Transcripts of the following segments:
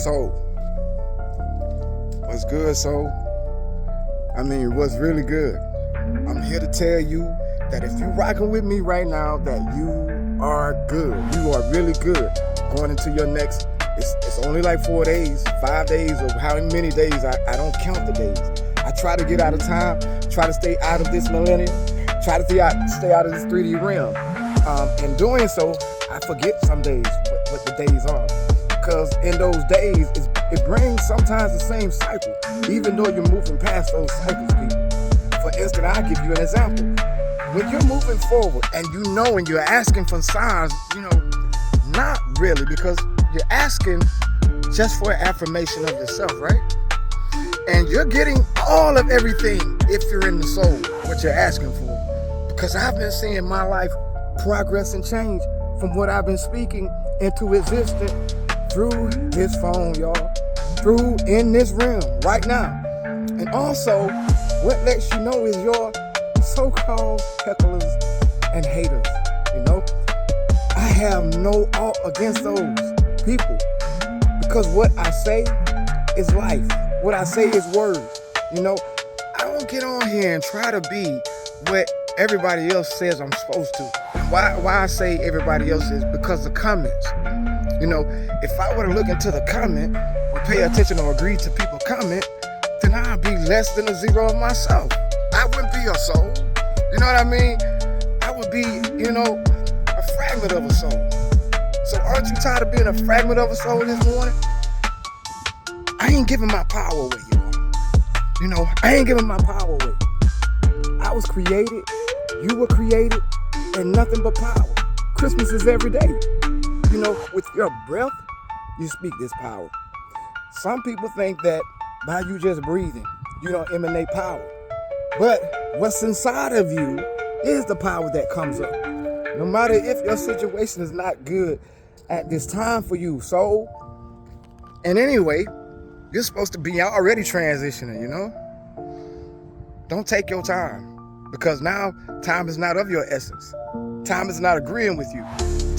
So, what's good, so? What's really good? I'm here to tell you that if you're rocking with me right now, that you are good. You are really good going into your next, it's only like 4 days, 5 days, or how many days, I don't count the days. I try to get out of time, try to stay out of this millennium, try to stay out of this 3D realm. In doing so, I forget some days what the days are. Because in those days, it brings sometimes the same cycle, even though you're moving past those cycles, people. For instance, I'll give you an example. When you're moving forward and and you're asking for signs, not really, because you're asking just for an affirmation of yourself, right? And you're getting all of everything if you're in the soul, what you're asking for. Because I've been seeing my life progress and change from what I've been speaking into existence through this phone, y'all, through in this realm right now. And also, what lets you know is your so-called hecklers and haters, I have no ought against those people, because what I say is life. What I say is word. I don't get on here and try to be what everybody else says I'm supposed to. And why I say everybody else is because the comments. If I were to look into the comment or pay attention or agree to people's comment, then I'd be less than a zero of myself. I wouldn't be a soul. You know what I mean? I would be, a fragment of a soul. So aren't you tired of being a fragment of a soul this morning? I ain't giving my power away, y'all. I ain't giving my power away. I was created, you were created, and nothing but power. Christmas is every day. With your breath, you speak this power. Some people think that by you just breathing, you don't emanate power. But what's inside of you is the power that comes up. No matter if your situation is not good at this time for you, soul. And anyway, you're supposed to be already transitioning, Don't take your time, because now time is not of your essence. Time is not agreeing with you.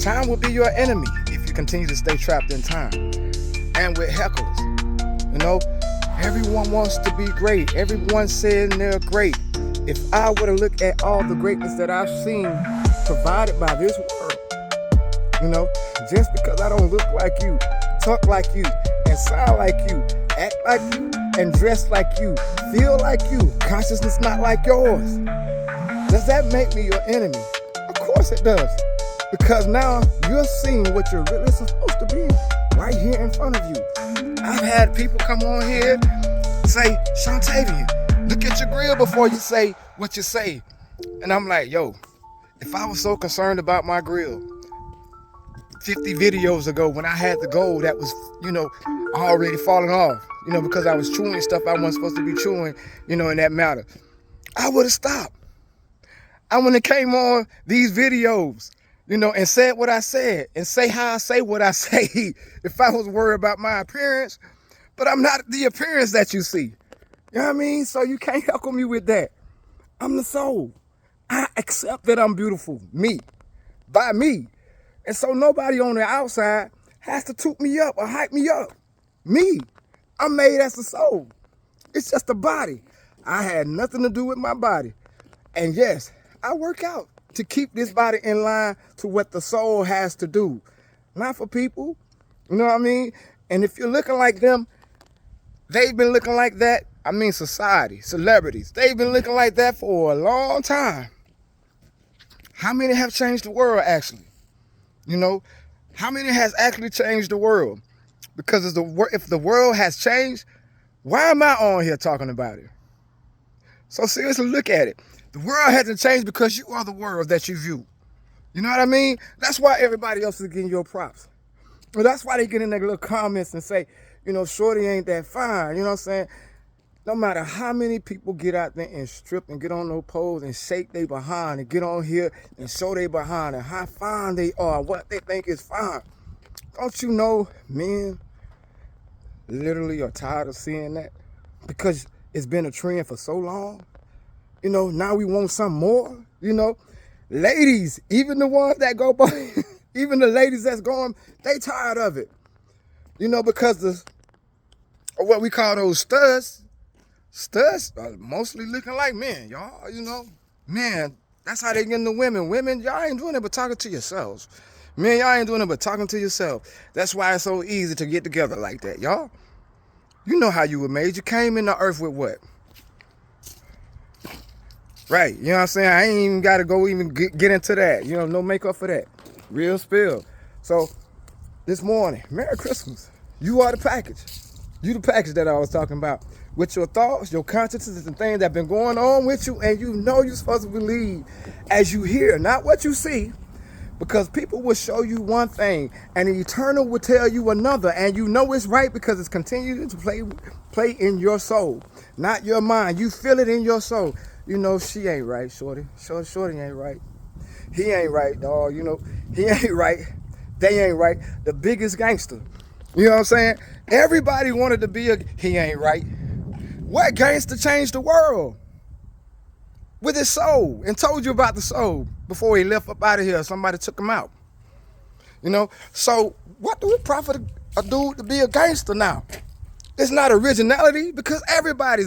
Time will be your enemy if you continue to stay trapped in time. And with hecklers, everyone wants to be great. Everyone's saying they're great. If I were to look at all the greatness that I've seen provided by this world, just because I don't look like you, talk like you, and sound like you, act like you, and dress like you, feel like you, consciousness not like yours, does that make me your enemy? Of course it does. Because now you're seeing what you're really supposed to be right here in front of you. I've had people come on here say, Shantavian, look at your grill before you say what you say. And I'm like, yo, if I was so concerned about my grill 50 videos ago when I had the goal that was, already falling off, because I was chewing stuff I wasn't supposed to be chewing, in that matter, I would have stopped. I wouldn't have came on these videos, and said what I said and say how I say what I say if I was worried about my appearance. But I'm not the appearance that you see. You know what I mean? So you can't heckle me with that. I'm the soul. I accept that I'm beautiful, me, by me. And so nobody on the outside has to toot me up or hype me up. Me, I'm made as the soul. It's just a body. I had nothing to do with my body. And yes, I work out to keep this body in line to what the soul has to do. Not for people, you know what I mean? And if you're looking like them, they've been looking like that. Society, celebrities, they've been looking like that for a long time. How many have changed the world, actually? How many has actually changed the world? Because if the world has changed, why am I on here talking about it? So seriously, look at it. The world hasn't changed because you are the world that you view. You know what I mean? That's why everybody else is getting your props. Well, that's why they get in their little comments and say, shorty ain't that fine. You know what I'm saying? No matter how many people get out there and strip and get on those poles and shake their behind and get on here and show their behind and how fine they are, what they think is fine. Don't you know men literally are tired of seeing that? Because it's been a trend for so long. Now we want some more, Ladies, even the ones that go by, even the ladies that's going, they tired of it. Because or what we call those studs. Studs are mostly looking like men, y'all. You know, man, that's how they get into women. Women, y'all ain't doing it but talking to yourselves. Men, y'all ain't doing it but talking to yourself. That's why it's so easy to get together like that, y'all. You know how you were made. You came in the earth with what? Right, you know what I'm saying? I ain't even got to go even get into that. You know, no makeup for that. Real spill. So, this morning, Merry Christmas. You are the package. You the package that I was talking about. With your thoughts, your consciences, and things that have been going on with you, and you know you're supposed to believe as you hear, not what you see. Because people will show you one thing, and the eternal will tell you another, and you know it's right because it's continuing to play in your soul, not your mind. You feel it in your soul. You know, she ain't right, shorty. Shorty ain't right. He ain't right, dog. You know, he ain't right. They ain't right. The biggest gangster. You know what I'm saying? Everybody wanted to be he ain't right. What gangster changed the world? With his soul, and told you about the soul before he left up out of here. Somebody took him out. You know, so what do it profit a dude to be a gangster now? It's not originality, because everybody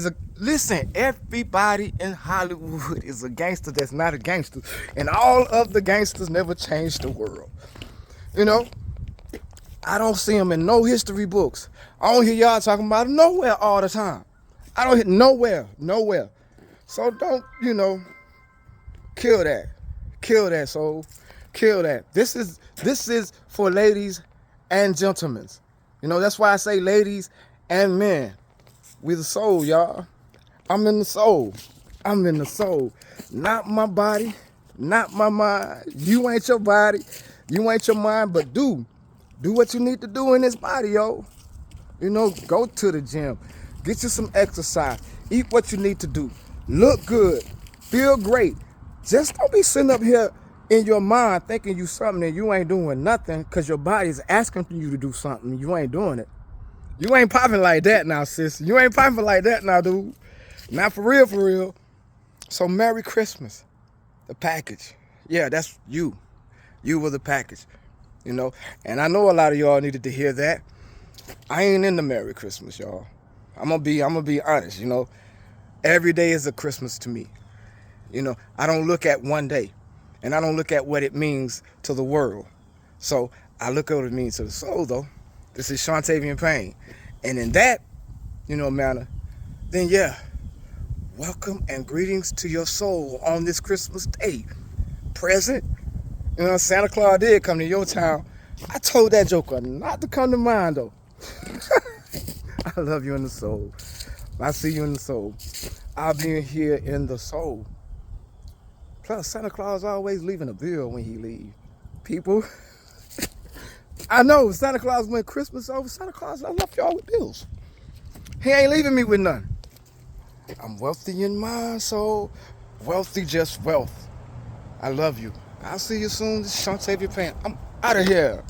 in Hollywood is a gangster that's not a gangster. And all of the gangsters never changed the world. You know, I don't see them in no history books. I don't hear y'all talking about them nowhere all the time. I don't hear nowhere. So don't, you know, kill that soul, kill that. This is for ladies and gentlemen. You know, that's why I say ladies and men. We the soul, y'all. I'm in the soul. Not my body, not my mind. You ain't your body, you ain't your mind, but do what you need to do in this body, yo. You know, go to the gym, get you some exercise, eat what you need to do. Look good, feel great. Just don't be sitting up here in your mind thinking you something and you ain't doing nothing because your body's asking you to do something and you ain't doing it. You ain't popping like that now, sis. You ain't popping like that now, dude. Not for real, for real. So Merry Christmas, the package. Yeah, that's you. You were the package, you know. And I know a lot of y'all needed to hear that. I ain't in the Merry Christmas, y'all. I'm gonna be honest, you know. Every day is a Christmas to me. You know, I don't look at one day, and I don't look at what it means to the world. So I look at what it means to the soul, though. This is Shontavian Payne. And in that, you know, manner, then yeah, welcome and greetings to your soul on this Christmas day. Present. You know, Santa Claus did come to your town. I told that joker not to come to mine, though. I love you in the soul. I see you in the soul. I'll be here in the soul. Plus, Santa Claus always leaving a bill when he leaves. People, I know Santa Claus went Christmas over. Santa Claus, I left y'all with bills. He ain't leaving me with none. I'm wealthy in my soul. Wealthy, just wealth. I love you. I'll see you soon. This is Shontavian Payne. I'm out of here.